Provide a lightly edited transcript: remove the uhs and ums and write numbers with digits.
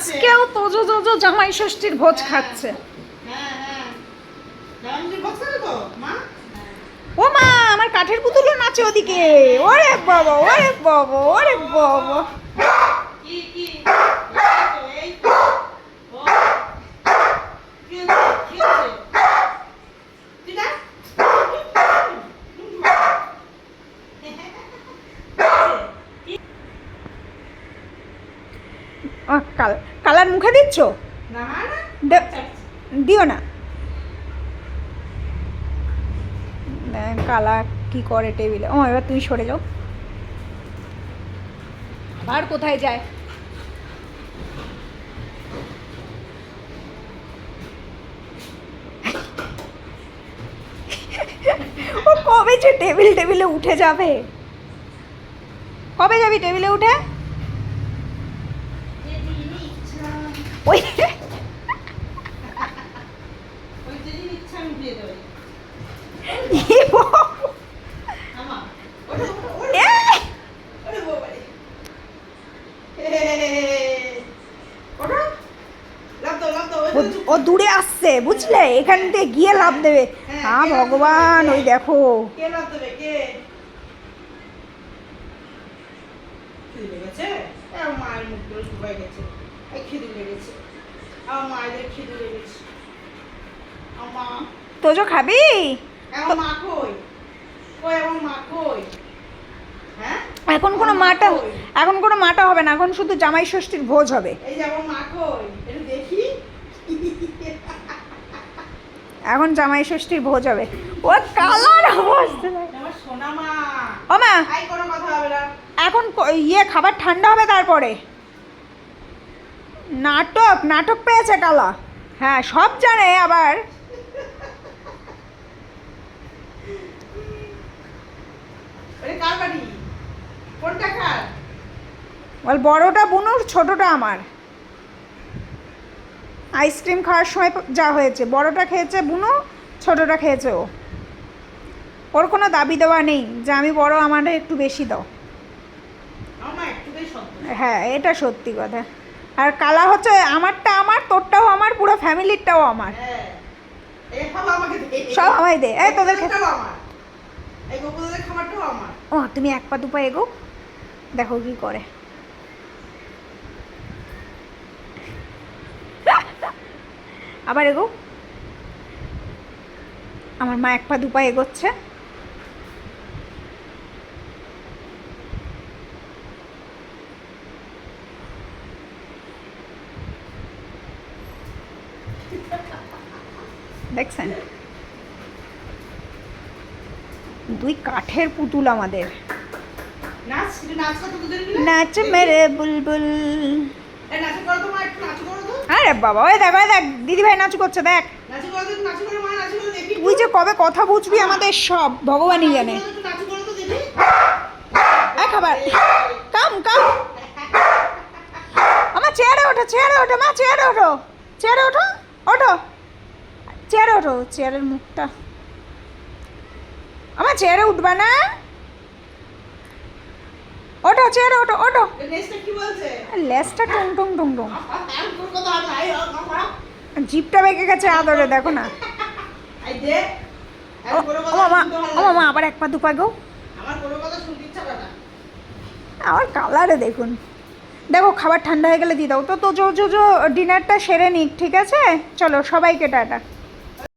আজকেও তোজো তোজো জামাই ষষ্ঠীর ভোজ খাচ্ছে। ও মা, আমার কাঠের পুতুলও নাচে ওদিকে। ওরে বাবা, ওরে বাবা, ওরে বাবা। কালার মুখে দিচ্ছ? দিও না। কালা কি করে টেবিলে। ও এবার তুমি সরে যাও। আবার কোথায় যায়? ও কবে যে টেবিলে উঠে যাবে? কবে যাবি টেবিলে উঠে? ওই ও দূরে আসছে বুঝলে, এখান থেকে গিয়ে লাভ দেবে। হ্যাঁ ভগবান, ওই দেখো তোজো খাবি? এখন কোনো মাটা হবে না, এখন শুধু জামাই ষষ্ঠীর ভোজ হবে। এখন জামাই ষষ্ঠীর ভোজ হবে। ও কালার অবস্থা। ও মা, এখন খাবার ঠান্ডা হবে তারপরে। নাটক পেয়েছে কালা। হ্যাঁ সব জানে আবার। বড়টা বুনুর, ছোটটা আমার। আইসক্রিম খাওয়ার সময় যা হয়েছে, বড়টা খেয়েছে বুনু, ছোটটা খেয়েছে ও। ওর কোনো দাবি দেওয়া নেই যে আমি বড়, আমার একটু বেশি দাও। হ্যাঁ এটা সত্যি কথা। আর কালা হচ্ছে আমারটা আমার, তোরটাও আমার, পুরো ফ্যামিলিরটাও আমার। সব আমায় দে। এই তোদের ও তুমি এক পা দুপা এগো, দেখো কি করে। আবার এগো। আমার মা এক পা দুপা এগোচ্ছে। দেখছেন, দুই কাঠের পুতুল আমাদের। নাচ মেরে বুলবুল। আরে বাবা, ওই দেখ দিদি ভাই নাচু করছে, দেখ। তুই যে কবে কথা বুঝবি আমাদের সব ভগবানই জানে। খাবার কাম আমার চেয়ারে ওঠো, মা চেয়ারে ওঠো, চেয়ারের মুখটা। আমার চেয়ারে উঠবা না? ওঠো চেয়ারে ওঠো। লেজটা টং টং। জিপটা বেঁকে গেছে আদরে, দেখো না। মা আবার এক পা দুপা গো। আমার কালারে দেখুন। দেখো খাবার ঠান্ডা হয়ে গেলে দিয়ে দাও তো। জো ডিনারটা সেরে নিক, ঠিক আছে? চলো সবাইকে টাটা।